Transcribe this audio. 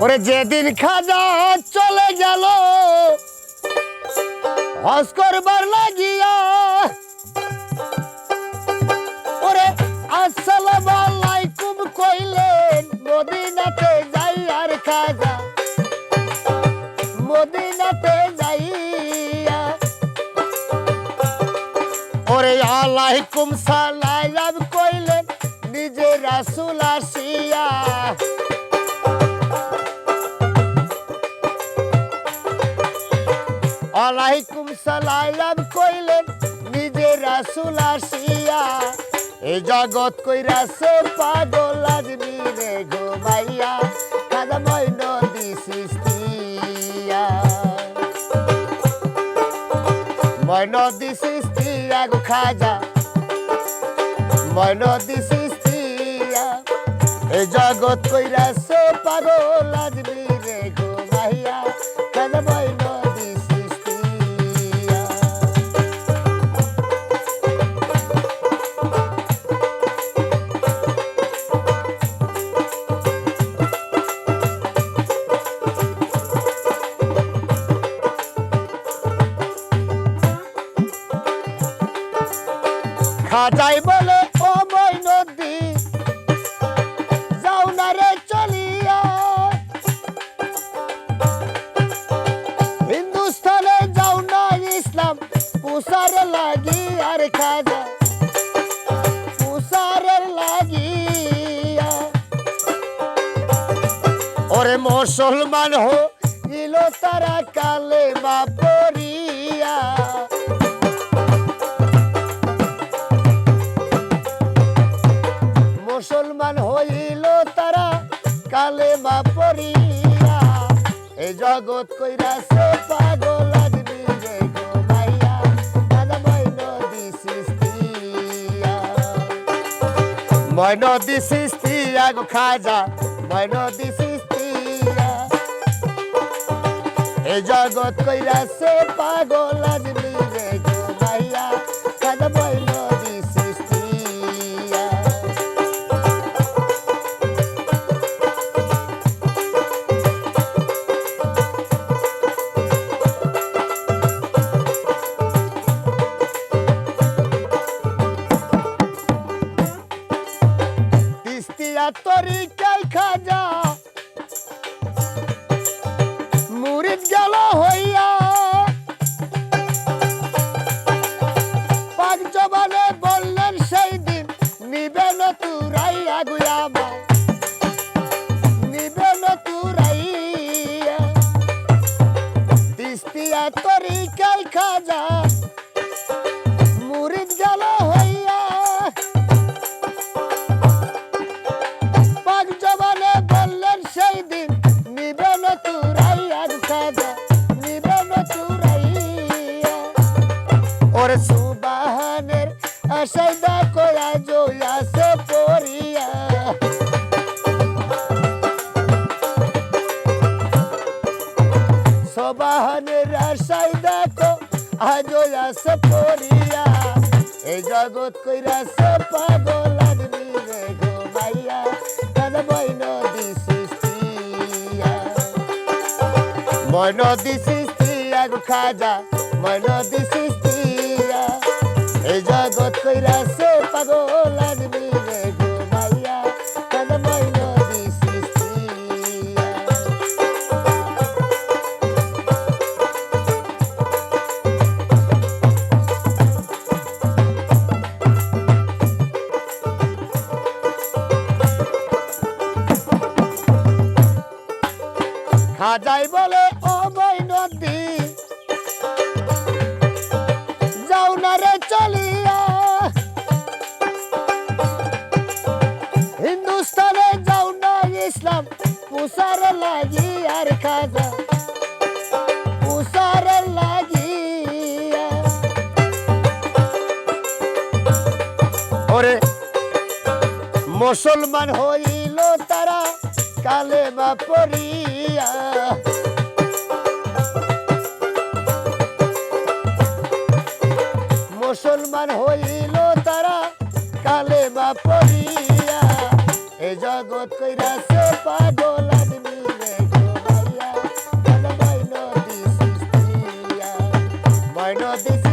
ওরে যেদিন খাজা চলে গেল হজ করবার লাগিয়া, ওরে আসসালামু আলাইকুম কইলেন মদিনাতে যাই আর খাজা মদিনাতে যাইয়া, ওরে আলাইকুম সালাম কইলেন নিজে রাসূল আসিয়া, আলাইকুম সালাম কইলেন নিজে রাসূল আসিয়া, এই জগৎ কইরাছে পাগল আজমি রে ঘুমাইয়া, খাজা মঈনুদ্দিন চিশতিয়া মঈনুদ্দিন চিশতিয়া গো খাজা মঈনুদ্দিন চিশতিয়া, এই জগৎ কইরাছে পাগল আজমি রে ঘুমাইয়া, খাজা মঈনুদ্দিন চিশতিয়া। খাজাই বলে ও মঈনুদ্দিন যাও না রে চলিয়া, হিন্দুস্তানে যাও না ইসলাম প্রচার লাগি আর খাজা প্রচারের লাগিয়া, ওরে মুসলমান হইল তারা কালেমা পড়িয়া, মুসলমান হইল তারা কালেমা পড়িয়া, এই জগৎ কইরাছে পাগল আজমি রে ঘুমাইয়া, খাজা মঈনুদ্দিন চিশতিয়া মঈনুদ্দিন চিশতিয়া গো খাজা মঈনুদ্দিন চিশতিয়া, এই জগৎ কইরাছে পাগল আজমি রে ঘুমাইয়া, খাজা মঈনুদ্দিন চিশতিয়া। চিশতিয়া তরিকায় খাজা মুরিদ গেল হইয়া, পাক জবানে বললেন সেই দিন নিবেন তুরাইয়া গুয়ামা নিবেন তুরাইয়া, চিশতিয়া তরিকায় খাজা মুরিদ গেল হইয়া, পাক জবানে বললেন সেই দিন নিবেন তুরাইয়া খাজা নিবেন তুরাইয়া, ওরে সুবহানের আশায় দেখো আজ আছে পড়িয়া, সুবহানের আশায় দেখো আজ আছে পড়িয়া, এই জগৎ কইরাছে পাগল আজমি রে ঘুমাইয়া, খাজা মঈনুদ্দিন চিশতিয়া মঈনুদ্দিন চিশতিয়া গো খাজা মঈনুদ্দিন চিশতিয়া, এই জগৎ কইরাছে পাগল আজমি রে ঘুমাইয়া, খাজা মঈনুদ্দিন চিশতিয়া। খাজাই বলে ও মঈনুদ্দিন যাও না রে চলিয়া, হিন্দুস্তানে যাও না ইসলাম প্রচার লাগি আর খাজা প্রচার লাগিয়া, ওরে মুসলমান হইল তারা কালেমা পড়িয়া, মুসলমান হইল তারা কালেমা পড়িয়া এ জগৎ কইরাছে পাগল আদমি রে ঘুমাইয়া ময়নদী সৃষ্টিয়া ময়নদী